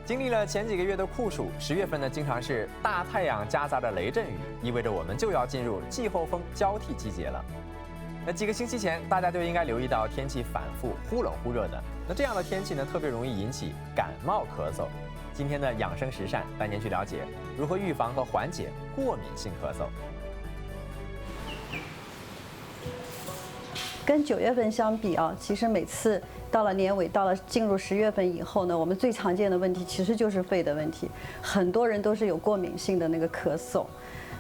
经历了前几个月的酷暑，10月份呢经常是大太阳夹杂着雷阵雨，意味着我们就要进入季候风交替季节了。那几个星期前，大家就应该留意到天气反复忽冷忽热的。那这样的天气呢，特别容易引起感冒咳嗽。今天的养生食膳带您去了解如何预防和缓解过敏性咳嗽。跟9月份相比啊，其实每次到了年尾，到了进入10月份以后呢，我们最常见的问题其实就是肺的问题。很多人都是有过敏性的那个咳嗽。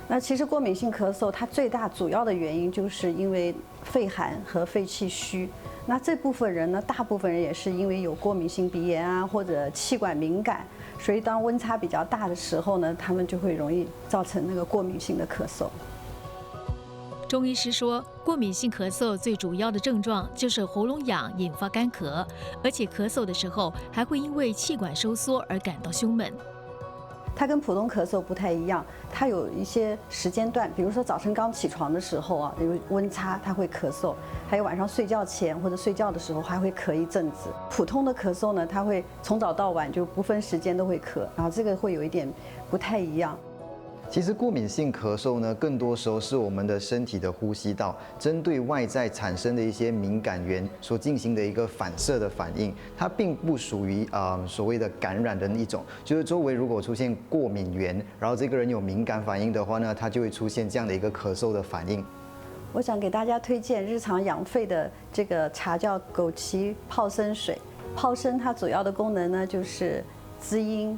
那其实过敏性咳嗽它最大主要的原因就是因为肺寒和肺气虚。那这部分人呢，大部分人也是因为有过敏性鼻炎啊，或者气管敏感，所以当温差比较大的时候呢，他们就会容易造成那个过敏性的咳嗽。中医师说，过敏性咳嗽最主要的症状就是喉咙痒引发干咳，而且咳嗽的时候还会因为气管收缩而感到胸闷。它跟普通咳嗽不太一样，它有一些时间段，比如说早晨刚起床的时候啊，有温差，它会咳嗽；还有晚上睡觉前或者睡觉的时候还会咳一阵子。普通的咳嗽呢，它会从早到晚就不分时间都会咳，然后这个会有一点不太一样。其实过敏性咳嗽呢，更多时候是我们的身体的呼吸道针对外在产生的一些敏感源所进行的一个反射的反应，它并不属于所谓的感染的一种。就是周围如果出现过敏源，然后这个人有敏感反应的话呢，他就会出现这样的一个咳嗽的反应。我想给大家推荐日常养肺的这个茶，叫枸杞泡参水。泡参它主要的功能呢，就是滋阴、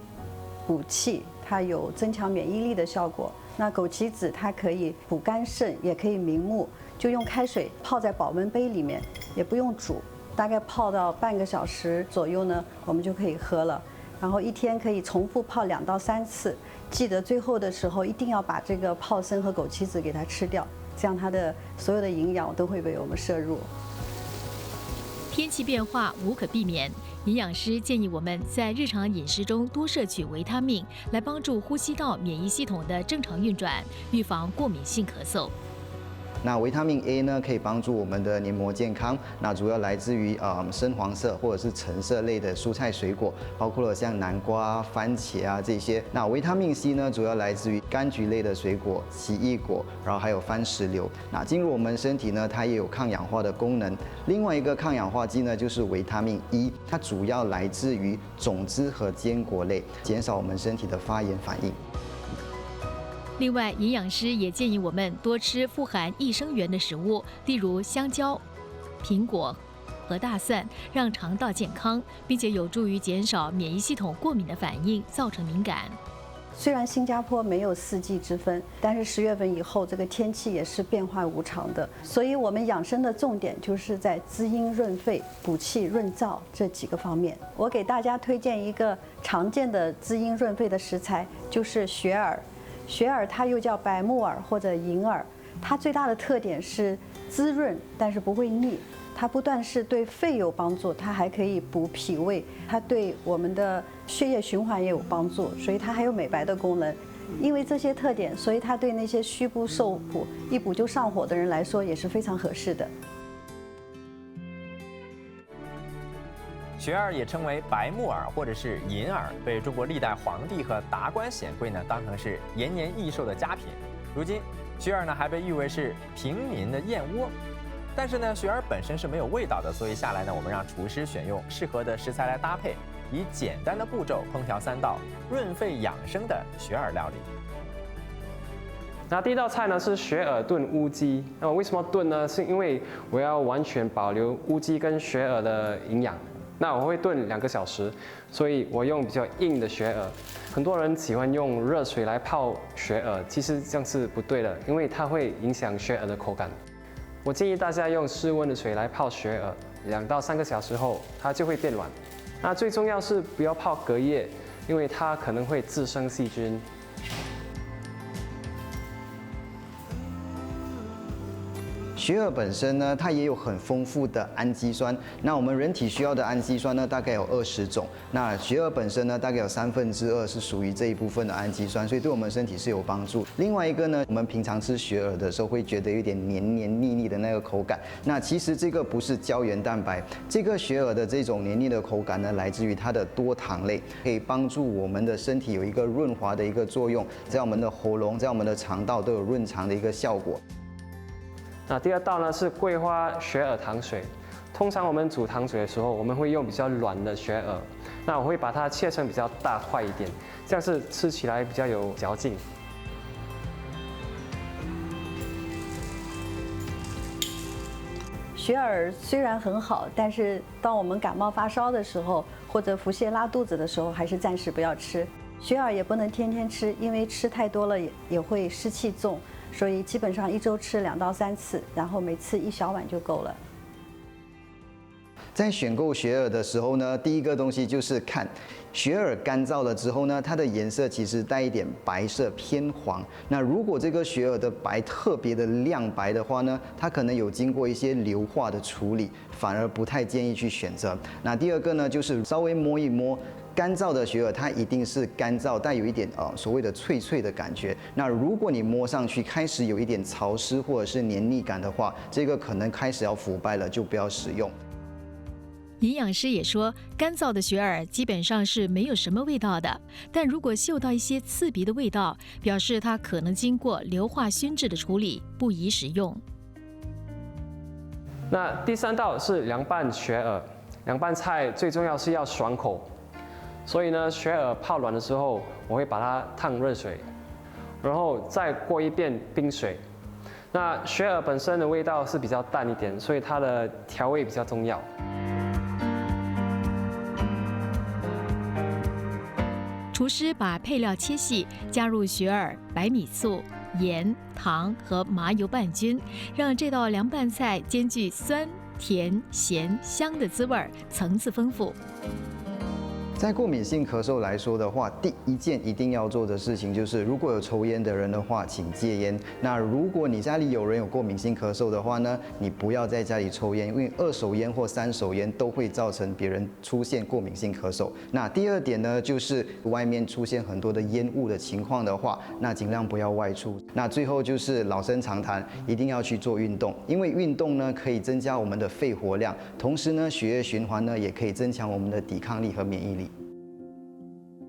补气。它有增强免疫力的效果。那枸杞子它可以补肝肾，也可以明目。就用开水泡在保温杯里面，也不用煮，大概泡到半个小时左右呢，我们就可以喝了。然后一天可以重复泡2到3次。记得最后的时候一定要把这个泡参和枸杞子给它吃掉，这样它的所有的营养都会被我们摄入。天气变化无可避免，营养师建议我们在日常饮食中多摄取维他命，来帮助呼吸道免疫系统的正常运转，预防过敏性咳嗽。那维他命 A 呢，可以帮助我们的黏膜健康。那主要来自于深黄色或者是橙色类的蔬菜水果，包括了像南瓜、番茄啊这些。那维他命 C 呢，主要来自于柑橘类的水果、奇异果，然后还有番石榴。那进入我们身体呢，它也有抗氧化的功能。另外一个抗氧化剂呢，就是维他命 E， 它主要来自于种子和坚果类，减少我们身体的发炎反应。另外，营养师也建议我们多吃富含益生元的食物，例如香蕉、苹果和大蒜，让肠道健康，并且有助于减少免疫系统过敏的反应，造成敏感。虽然新加坡没有4季之分，但是10月份以后，这个天气也是变化无常的，所以我们养生的重点就是在滋阴润肺、补气润燥这几个方面。我给大家推荐一个常见的滋阴润肺的食材，就是雪耳。雪耳它又叫白木耳或者银耳，它最大的特点是滋润，但是不会腻。它不但是对肺有帮助，它还可以补脾胃，它对我们的血液循环也有帮助，所以它还有美白的功能。因为这些特点，所以它对那些虚不受补、一补就上火的人来说也是非常合适的。雪耳也称为白木耳或者是银耳，被中国历代皇帝和达官显贵呢当成是延年益寿的佳品。如今，雪耳呢还被誉为是平民的燕窝。但是呢，雪耳本身是没有味道的，所以下来呢，我们让厨师选用适合的食材来搭配，以简单的步骤烹调3道润肺养生的雪耳料理。那第一道菜呢是雪耳炖乌鸡。那么为什么炖呢？是因为我要完全保留乌鸡跟雪耳的营养。那我会炖2个小时，所以我用比较硬的雪耳。很多人喜欢用热水来泡雪耳，其实这样是不对的，因为它会影响雪耳的口感。我建议大家用室温的水来泡雪耳，2到3个小时后，它就会变软。那最重要是不要泡隔夜，因为它可能会滋生细菌。雪耳本身呢，它也有很丰富的氨基酸。那我们人体需要的氨基酸呢，大概有20种。那雪耳本身呢，大概有2/3是属于这一部分的氨基酸，所以对我们身体是有帮助。另外一个呢，我们平常吃雪耳的时候会觉得有点黏黏腻腻的那个口感。那其实这个不是胶原蛋白，这个雪耳的这种黏腻的口感呢，来自于它的多糖类，可以帮助我们的身体有一个润滑的一个作用，在我们的喉咙，在我们的肠道都有润肠的一个效果。那第二道呢是桂花雪耳糖水。通常我们煮糖水的时候，我们会用比较软的雪耳，那我会把它切成比较大块一点，这样是吃起来比较有嚼劲。雪耳虽然很好，但是当我们感冒发烧的时候，或者腹泻拉肚子的时候，还是暂时不要吃。雪耳也不能天天吃，因为吃太多了也会湿气重，所以基本上1周吃2到3次，然后每次1小碗就够了。在选购雪耳的时候呢，第一个东西就是看雪耳干燥了之后呢，它的颜色其实带一点白色偏黄。那如果这个雪耳的白特别的亮白的话呢，它可能有经过一些硫化的处理，反而不太建议去选择。那第二个呢，就是稍微摸一摸。干燥的雪耳，它一定是干燥，带有一点所谓的脆脆的感觉。那如果你摸上去开始有一点潮湿或者是黏腻感的话，这个可能开始要腐败了，就不要使用。营养师也说，干燥的雪耳基本上是没有什么味道的，但如果嗅到一些刺鼻的味道，表示它可能经过硫化熏制的处理，不宜食用。那第3道是凉拌雪耳，凉拌菜最重要是要爽口。所以呢，雪耳泡软的时候，我会把它烫热水，然后再过一遍冰水。那雪耳本身的味道是比较淡一点，所以它的调味比较重要。厨师把配料切细，加入雪耳、白米醋、盐、糖和麻油拌均，让这道凉拌菜兼具酸、甜、咸、香的滋味，层次丰富。在过敏性咳嗽来说的话，第一件一定要做的事情就是，如果有抽烟的人的话，请戒烟。那如果你家里有人有过敏性咳嗽的话呢，你不要在家里抽烟，因为2手烟或3手烟都会造成别人出现过敏性咳嗽。那第二点呢，就是外面出现很多的烟雾的情况的话，那尽量不要外出。那最后就是老生常谈，一定要去做运动，因为运动呢可以增加我们的肺活量，同时呢血液循环呢也可以增强我们的抵抗力和免疫力。